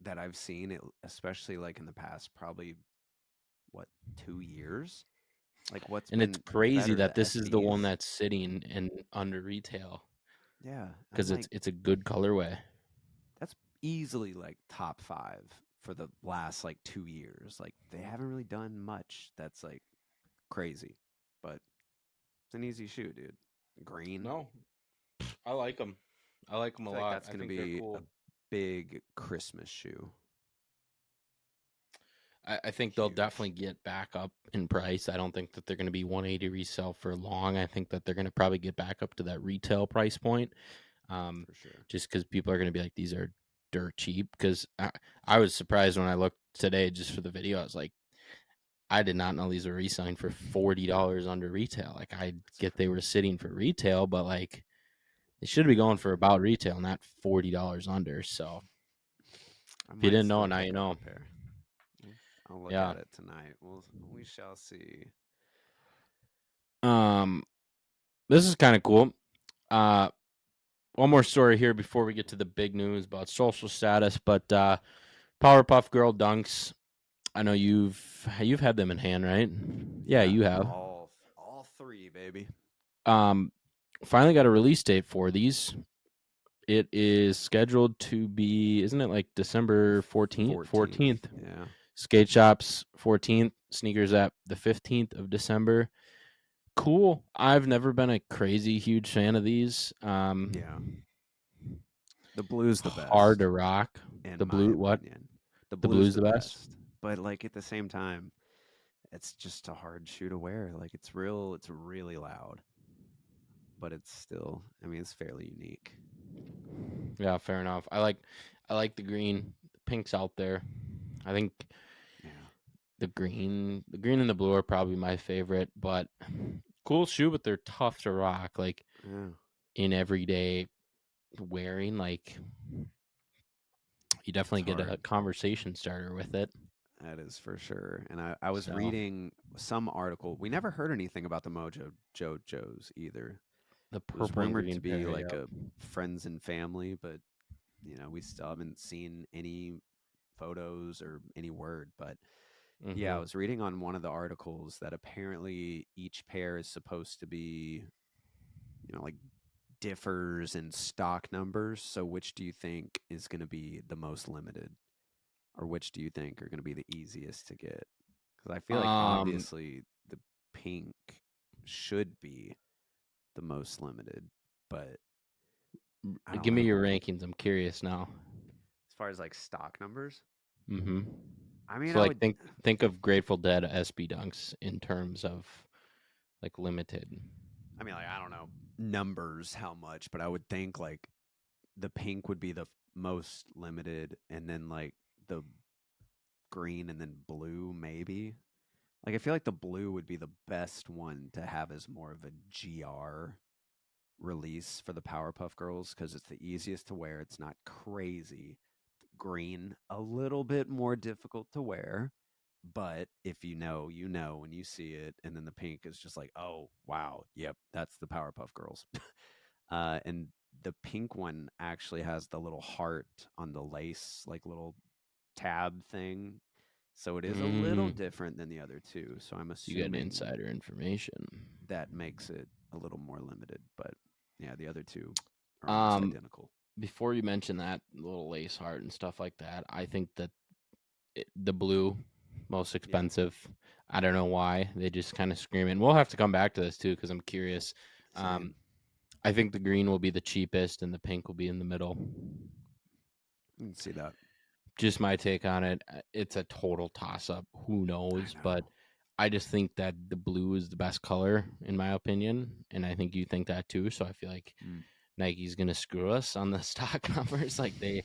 that I've seen, especially like in the past probably what, 2 years? Like, what's And it's been crazy better, the that this is the one SBs? that's sitting and under retail Yeah, I'm because like, it's a good colorway. that's easily like top 5 for the last like 2 years. Like, they haven't really done much that's like crazy, but it's an easy shoe, dude. Green. No, I like them. I like them I a feel like lot. that's I going to think they're be a cool. big Christmas shoe. I think they'll Huge. definitely get back up in price. I don't think that they're going to be 180 resale for long. I think that they're going to probably get back up to that retail price point, For sure. just because people are going to be like, these are dirt cheap. Because I was surprised when I looked today just for the video. I was like, I did not know these were reselling for $40 under retail. Like, I It's get they were crazy. sitting for retail, but like they should be Yeah. going for about retail, not $40 under. So I if you might didn't know, still now pick you up know. a pair. Mm, I'll look Yeah. at it tonight. We shall see. Um, this is kind of cool. Uh, one more story here before we get to the big news about social status, but Powerpuff Girl dunks. I know you've had them in hand, right? Yeah, Yeah, you have. all 3, baby. Um, finally got a release date for these. It is scheduled to be, isn't it like December 14th? 14th. 14th. Yeah. Skate shops 14th, sneakers at the 15th of December. Cool. I've never been a crazy huge fan of these. Yeah. The blue's the Hard best, to rock. in The my blue, what? opinion. The The blue's blue's the the best. best. But like at the same time, it's just a hard shoe to wear. Like it's really loud. But it's still, I mean, it's fairly unique. Yeah, fair enough. I like the green. The pink's out there. I think Yeah. the green and the blue are probably my favorite, but cool shoe, but they're tough to rock. Like Yeah. in everyday wearing, like you It's definitely get a hard. conversation starter with it. That is for sure. And I was So reading some article. We never heard anything about the Mojo Joes either. the It was purple and rumored to green be pair, like yep. a friends and family, but we still haven't seen any photos or any word. But yeah, I Mm-hmm. was reading on one of the articles that apparently each pair is supposed to be, like differs in stock numbers. So which do you think is going to be the most limited, or which do you think are going to be the easiest to get? Because I feel like Um, obviously the pink should be the most limited, but I don't give me know. your rankings. I'm curious now. As far as like stock numbers, Mm-hmm. I mean, So I like would. think of Grateful Dead SB dunks in terms of like limited. I mean, like I don't know numbers how much, but I would think like the pink would be the most limited, and then like the green, and then blue maybe. Like I feel like the blue would be the best one to have as more of a GR release for the Powerpuff Girls because it's the easiest to wear. It's not crazy. Green, a little bit more difficult to wear, but if you know when you see it. And then the pink is just like, oh wow, yep, that's the Powerpuff Girls. And the pink one actually has the little heart on the lace, like little tab thing. So it is a little Mm, different than the other two. So I'm you get assuming insider information. that makes it a little more limited. But yeah, the other two are almost Um, identical. before you mention that little lace heart and stuff like that, I think that the blue most Yeah, expensive. I don't know why they just kind of scream. And we'll have to come back to this too because I'm curious. Um, same. I think the green will be the cheapest and the pink will be in the middle. You can see that. Just my take on it. It's a total toss up. Who I knows? But know. I just think that the blue is the best color in my opinion, and I think you think that too. So I feel like Mm. Nike's gonna screw us on the stock numbers. Like the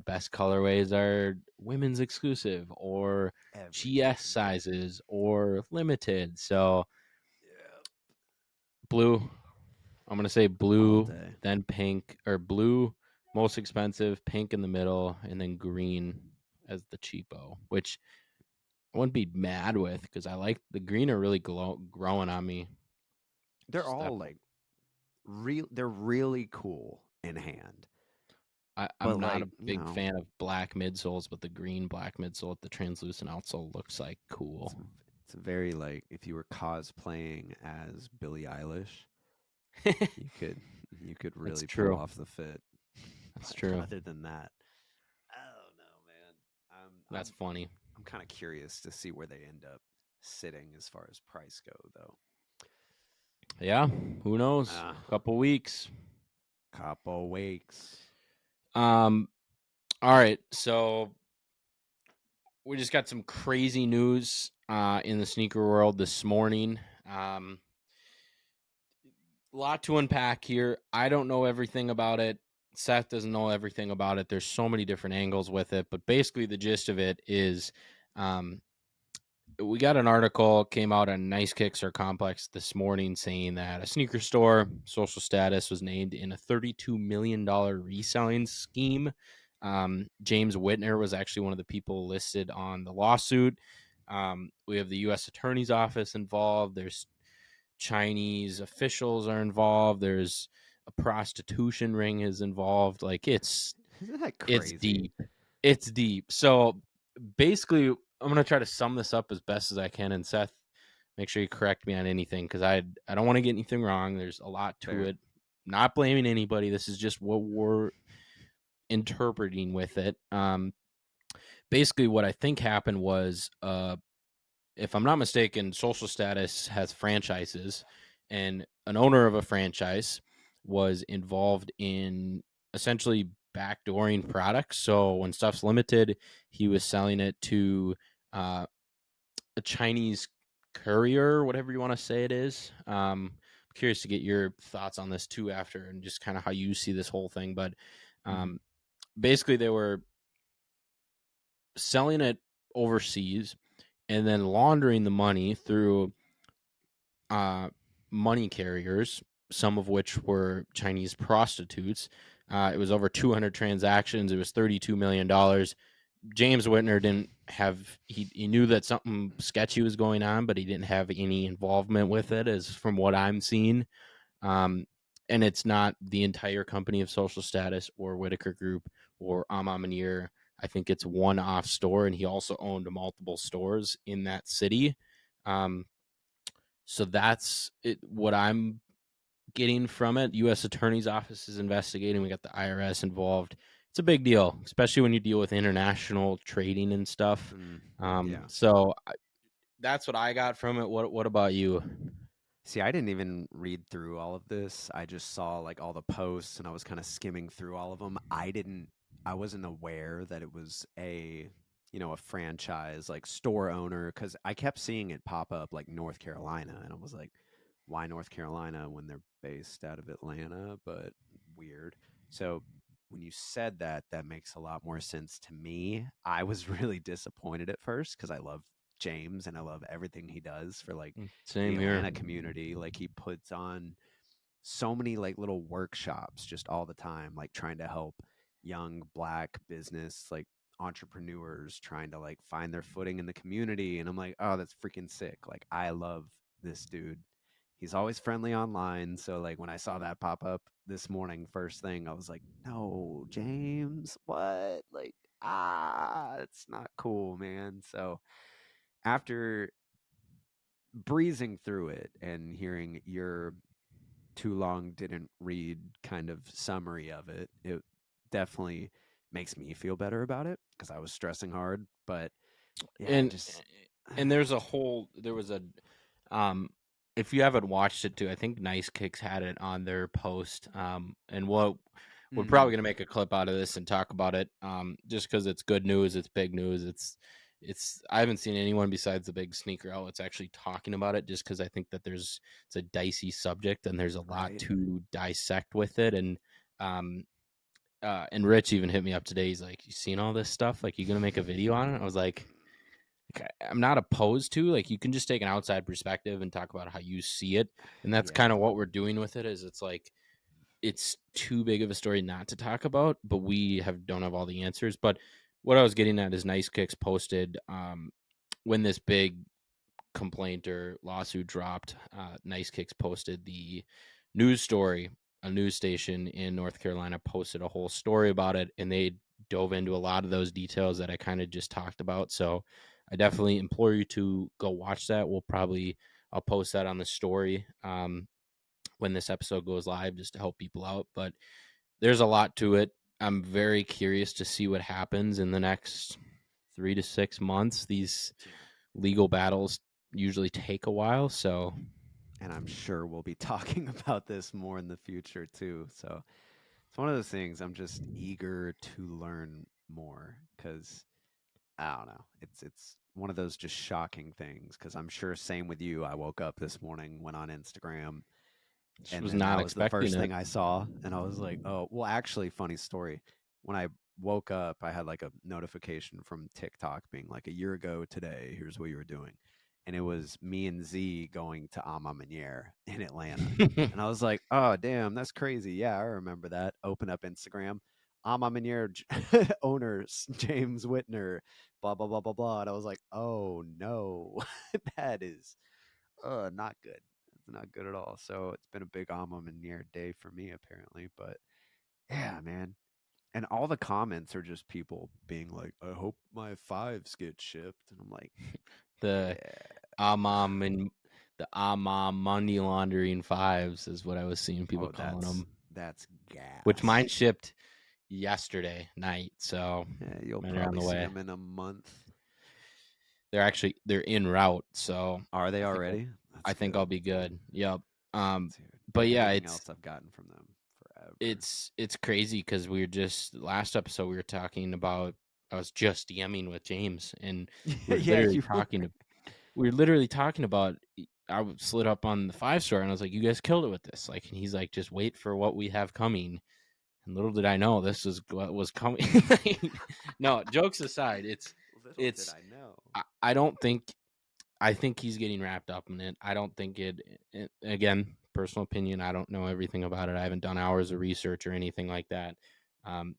best colorways are women's exclusive or GS Everything. sizes or limited. So Yeah. blue. I'm gonna say All blue, day. then pink, or blue most expensive, pink in the middle, and then green as the cheapo, which I wouldn't be mad with because I like the green are really growing on me. It's They're just that all like real. They're really cool in hand. I'm But not like, a big fan of black midsoles, but the green black midsole with the translucent outsole looks like it's cool. it's a very like if you were cosplaying as Billie Eilish, you could you could That's really pull true. off the fit. That's But true. other than that, I don't know, man. I'm That's I'm funny. I'm kind of curious to see where they end up sitting as far as price go, though. Yeah, who knows? Uh, Couple weeks. couple weeks. Um. All right. So we just got some crazy news in the sneaker world this morning. Um, a lot to unpack here. I don't know everything about it. Seth doesn't know everything about it. There's so many different angles with it, but basically the gist of it is um, we got an article came out on Nice Kicks or Complex this morning saying that a sneaker store, Social Status, was named in a $32 million reselling scheme. James Whitner was actually one of the people listed on the lawsuit. We have the U.S. Attorney's Office involved. There's Chinese officials are involved. There's a prostitution ring is involved. Like Isn't that it's crazy? deep. It's deep. So basically, I'm gonna try to sum this up as best as I can. And Seth, make sure you correct me on anything because I don't want to get anything wrong. There's a lot to Fair. it. Not blaming anybody. This is just what we're interpreting with it. Basically, what I think happened was if I'm not mistaken, Social Status has franchises, and an owner of a franchise was involved in essentially backdooring products. So when stuff's limited, he was selling it to uh, a Chinese courier, whatever you want to say it is. I'm curious to get your thoughts on this too after, and just kind of how you see this whole thing. But Mhm. um, basically, they were selling it overseas and then laundering the money through uh, money carriers, some of which were Chinese prostitutes. It was over 200 transactions. It was $32 million. James Whitner didn't have he knew that something sketchy was going on, but he didn't have any involvement with it, as from what I'm seeing. Um, and it's not the entire company of Social Status or Whitaker Group or Amamanier. I think it's one off store, and he also owned multiple stores in that city. Um, so that's it, what I'm getting from it. U.S. Attorney's Office is investigating. We got the IRS involved. It's a big deal, especially when you deal with international trading and stuff. Mm, Um, yeah. so I, that's what I got from it. What about you? See, I didn't even read through all of this. I just saw like all the posts and I was kind of skimming through all of them. I wasn't aware that it was a franchise like store owner cuz I kept seeing it pop up like North Carolina and I was like, why North Carolina when they're based out of Atlanta? But weird. So when you said that, that makes a lot more sense to me. I was really disappointed at first because I love James and I love everything he does for like the Same here. Atlanta community. Like he puts on so many like little workshops just all the time, like trying to help young black business like entrepreneurs trying to like find their footing in the community. And I'm like, oh, that's freaking sick. Like I love this dude. He's always friendly online. So like when I saw that pop up this morning, first thing, I was like, no, James, what? Like, it's not cool, man. So after breezing through it and hearing your too long didn't read kind of summary of it, it definitely makes me feel better about it because I was stressing hard. But yeah, And just there was a um if you haven't watched it too, I think Nice Kicks had it on their post. And what we're mm, probably gonna make a clip out of this and talk about it. Just because it's good news, it's big news. It's I haven't seen anyone besides the big sneaker outlets actually talking about it, just because I think that it's a dicey subject and there's a lot right. to dissect with it. Um and Rich even hit me up today. He's like, "You seen all this stuff? Like, you gonna make a video on it?" I was like, I'm not opposed to, like, you can just take an outside perspective and talk about how you see it, and that's Yeah, kind of what we're doing with it. Is it's like it's too big of a story not to talk about, but we don't have all the answers. But what I was getting at is Nice Kicks posted when this big complaint or lawsuit dropped. Nice Kicks posted the news story a news station in North Carolina posted a whole story about it, and they dove into a lot of those details that I kind of just talked about. So I definitely implore you to go watch that. I'll post that on the story when this episode goes live, just to help people out. But there's a lot to it. I'm very curious to see what happens in the next 3 to 6 months. These legal battles usually take a while, so. And I'm sure we'll be talking about this more in the future too. So it's one of those things I'm just eager to learn more because I don't know. It's one of those just shocking things because I'm sure same with you. I woke up this morning, went on Instagram, Just and was then not that was the expecting first it. thing I saw, and I was like, "Oh, well, actually, funny story. When I woke up, I had like a notification from TikTok being like, a year ago today, here's what you were doing." And it was me and Z going to Ama Manier in Atlanta. And I was like, "Oh, damn, that's crazy. Yeah, I remember that." Open up Instagram. Ama Manier owner James Whitner, blah, blah, blah, blah, blah. And I was like, "Oh, no, that is not good. It's not good at all." So it's been a big almond year day for me apparently. But yeah, man. And all the comments are just people being like, "I hope my fives get shipped." And I'm like, the yeah. Amam and the Amam money laundering fives is what I was seeing people Oh, calling them. that's Which mine gas. shipped yesterday night, so Yeah, you'll mine are on probably the see way. them in a month. They're in route, so Are they I think already? I That's think good. I'll be good. Yep. Dude, But beat yeah, everything else I've gotten from them forever. it's crazy because we were just last episode we were talking about. I was just DMing with James, and we were Yeah, literally you were. talking to we were literally talking about. I slid up on the 5-star, and I was like, "You guys killed it with this!" Like, and he's like, "Just wait for what we have coming." And little did I know this is what was coming. No, jokes aside, Little did it's I know. I don't think I think he's getting wrapped up in it. I don't think again, personal opinion. I don't know everything about it. I haven't done hours of research or anything like that.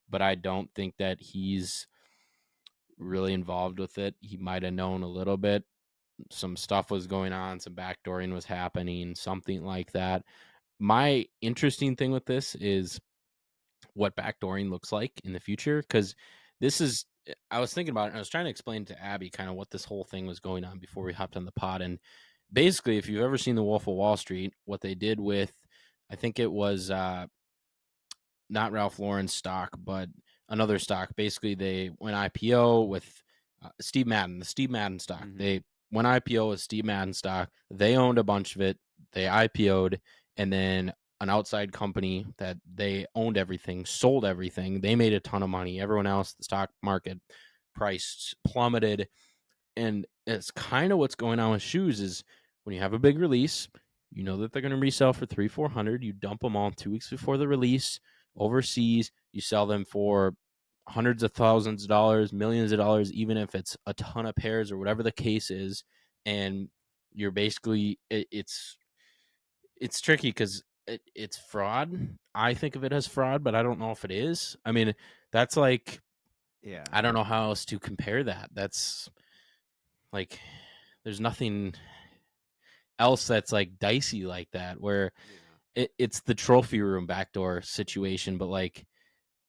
But I don't think that he's really involved with it. He might have known a little bit. Some stuff was going on. Some backdooring was happening. Something like that. My interesting thing with this is what backdooring looks like in the future, because this is I was thinking about it and I was trying to explain to Abby kind of what this whole thing was going on before we hopped on the pod. And basically, if you've ever seen the Wolf of Wall Street, what they did with, I think it was not Ralph Lauren's stock, but another stock. Basically, they went IPO with Steve Madden, the Steve Madden stock. Mm-hmm. They went IPO with Steve Madden stock. They owned a bunch of it. They IPO'd, and then an outside company that they owned everything, sold everything. They made a ton of money. Everyone else, the stock market price plummeted. And it's kind of what's going on with shoes is when you have a big release, you know that they're going to resell for 300-400. You dump them all 2 weeks before the release overseas. You sell them for hundreds of thousands of dollars, millions of dollars, even if it's a ton of pairs or whatever the case is. And you're basically it's tricky because it's fraud. I think of it as fraud, but I don't know if it is. I mean, that's like, Yeah. I don't know how else to compare that. That's like, there's nothing else that's like dicey like that, where Yeah. it's the trophy room backdoor situation, but like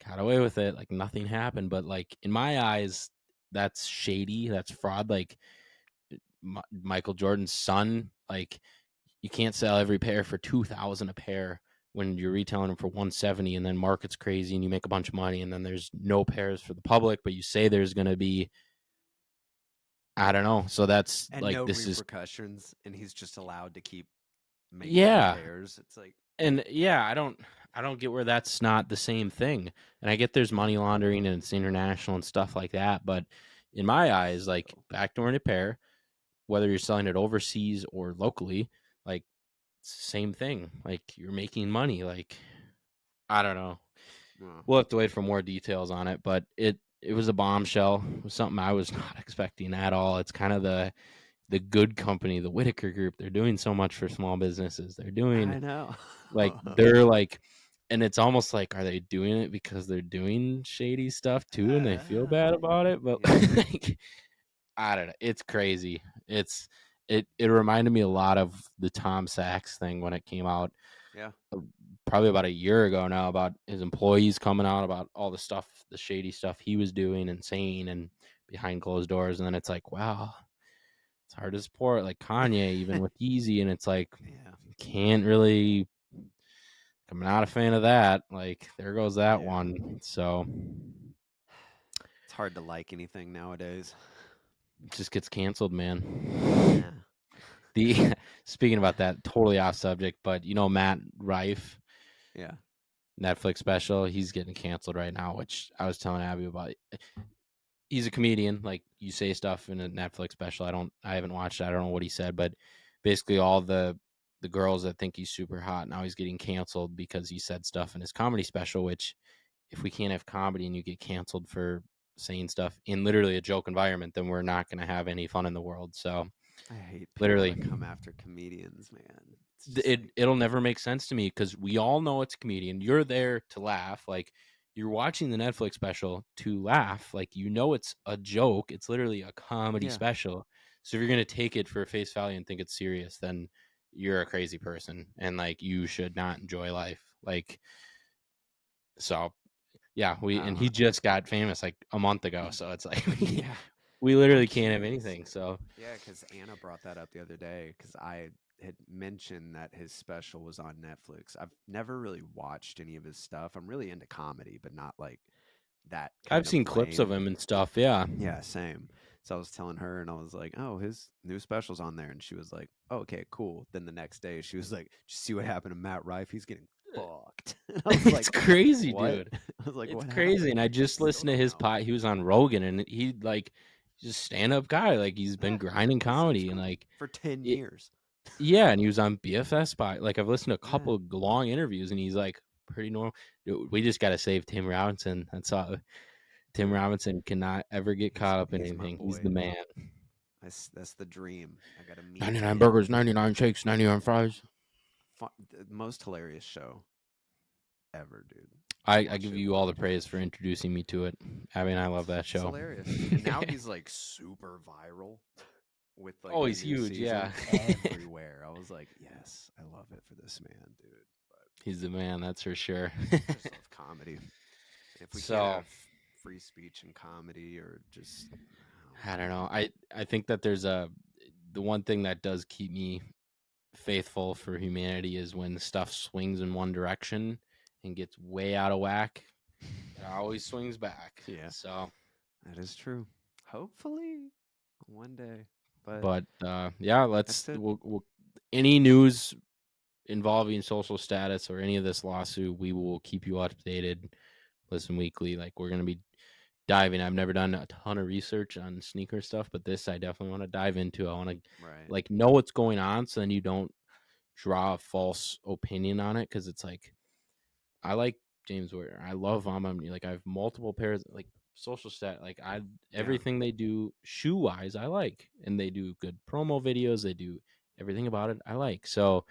got away with it, like nothing happened. But like in my eyes, that's shady, that's fraud. Like Michael Jordan's son, like you can't sell every pair for 2,000 a pair when you're retailing them for 170, and then market's crazy and you make a bunch of money, and then there's no pairs for the public, but you say there's going to be, I don't know. So that's And like, no this is, repercussions, and he's just allowed to keep making more yeah. pairs. It's like, And yeah, I don't get where that's not the same thing. And I get there's money laundering and it's international and stuff like that, but in my eyes, like so, backdooring a pair, whether you're selling it overseas or locally, like it's the same thing. Like you're making money. Like, I don't know. well, We'll have to wait for more details on it, but it was a bombshell. It was something I was not expecting at all. It's kind of the good company, the Whitaker Group. They're doing so much for small businesses. They're doing I know. they're like, and it's almost like, are they doing it because they're doing shady stuff too and they feel bad about it? But Yeah. like, I don't know. It's crazy. It reminded me a lot of the Tom Sachs thing when it came out. Yeah. probably about a year ago now, about his employees coming out about all the stuff, the shady stuff he was doing and saying and behind closed doors. And then it's like, wow, it's hard to support like Kanye, even with Yeezy. And it's like, Yeah. can't really, I'm not a fan of that. Like, there goes that Yeah. one. So It's hard to like anything nowadays. it just gets canceled, man. Yeah. The speaking about that, totally off subject, but you know Matt Rife, Yeah. Netflix special, he's getting canceled right now, which I was telling Abby about. He's a comedian, like you say stuff in a Netflix special. I haven't watched it. I don't know what he said, but basically all the girls that think he's super hot, now he's getting canceled because he said stuff in his comedy special, which if we can't have comedy and you get canceled for saying stuff in literally a joke environment, then we're not going to have any fun in the world. So I hate people literally, that come after comedians, man. It's just like, it'll never make sense to me because we all know it's a comedian. You're there to laugh. Like, you're watching the Netflix special to laugh. Like, you know it's a joke. It's literally a comedy yeah. special. So if you're gonna take it for face value and think it's serious, then you're a crazy person and like you should not enjoy life. Like, so yeah, he just got famous like a month ago. So it's like Yeah. we literally I'm can't have curious. anything. So Yeah, because Anna brought that up the other day because I had mentioned that his special was on Netflix. I've never really watched any of his stuff. I'm really into comedy, but not like that I've kind of seen clips of lame. him and stuff. Yeah. Yeah, same. So I was telling her, and I was like, "Oh, his new special's on there," and she was like, oh, "Okay, cool." Then the next day, she was like, "Did you see what happened to Matt Rife? He's getting fucked." And I was It's like, crazy, "What?" dude. I was like, It's "What crazy. happened?" And I I just still listened to don't his know. pot. He was on Rogan and he's a stand up guy. Like, he's been Yeah, grinding he seems comedy and cool like for 10 it, years. yeah. And he was on BFS spot. Like, I've listened to a Yeah, couple of long interviews and he's like pretty normal. Dude, we just got to save Tim Robinson. That's all. Tim dude, Robinson cannot ever get caught up in he's my anything. He's the boy. man. That's the dream. I gotta meet 99 him. burgers, 99 shakes, 99 fries. The most hilarious show ever, dude. I Watch give it you when all you the can. praise for introducing me to it. Abby and I love that It's show. hilarious. And now he's like super viral with like Oh, the he's new huge. Yeah. season everywhere. I was like, yes, I love it for this man, dude. But He's the man, that's for sure. I just love comedy. If we can't So have free speech and comedy or just I don't know. I think that the one thing that does keep me faithful for humanity is when stuff swings in one direction and gets way out of whack. It always swings back. yeah, So, that is true. Hopefully one day. But but yeah, that's it. we'll any news involving social status or any of this lawsuit, we will keep you updated. Listen weekly. Like, we're gonna be diving. I've never done a ton of research on sneaker stuff, but this I definitely want to dive into. I want to Right. like know what's going on, so then you don't draw a false opinion on it. Because it's like I like James Warrior. I love Omni. Like, I have multiple pairs. Like, social stat. Like, Yeah. everything they do shoe wise, I like, and they do good promo videos. They do everything about it. I like. So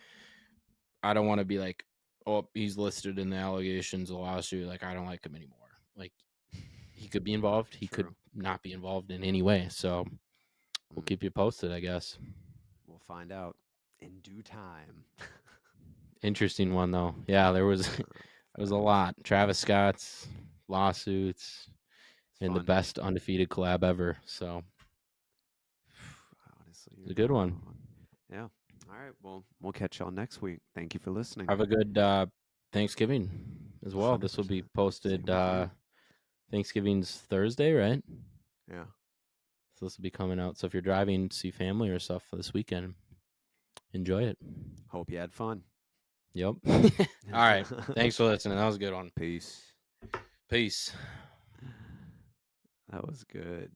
I don't want to be like, oh, he's listed in the allegations of the lawsuit. Like, I don't like him anymore. Like, he could be involved. He could True. not be involved in any way. So we'll Mm, keep you posted, I guess. we'll find out in due time. Interesting one though. Yeah, there was a lot. Travis Scott's lawsuits It's and the fun. best undefeated collab ever. So Honestly, it's you're a good not one. wrong. Yeah. All right. Well, we'll catch y'all next week. Thank you for listening. Have a good Thanksgiving as well. This will be 100%. posted Same with you. Thanksgiving's Thursday, right? Yeah. So this will be coming out. So if you're driving to see family or stuff for this weekend, enjoy it. Hope you had fun. Yep. All right. Thanks for listening. That was a good one. Peace. Peace. That was good.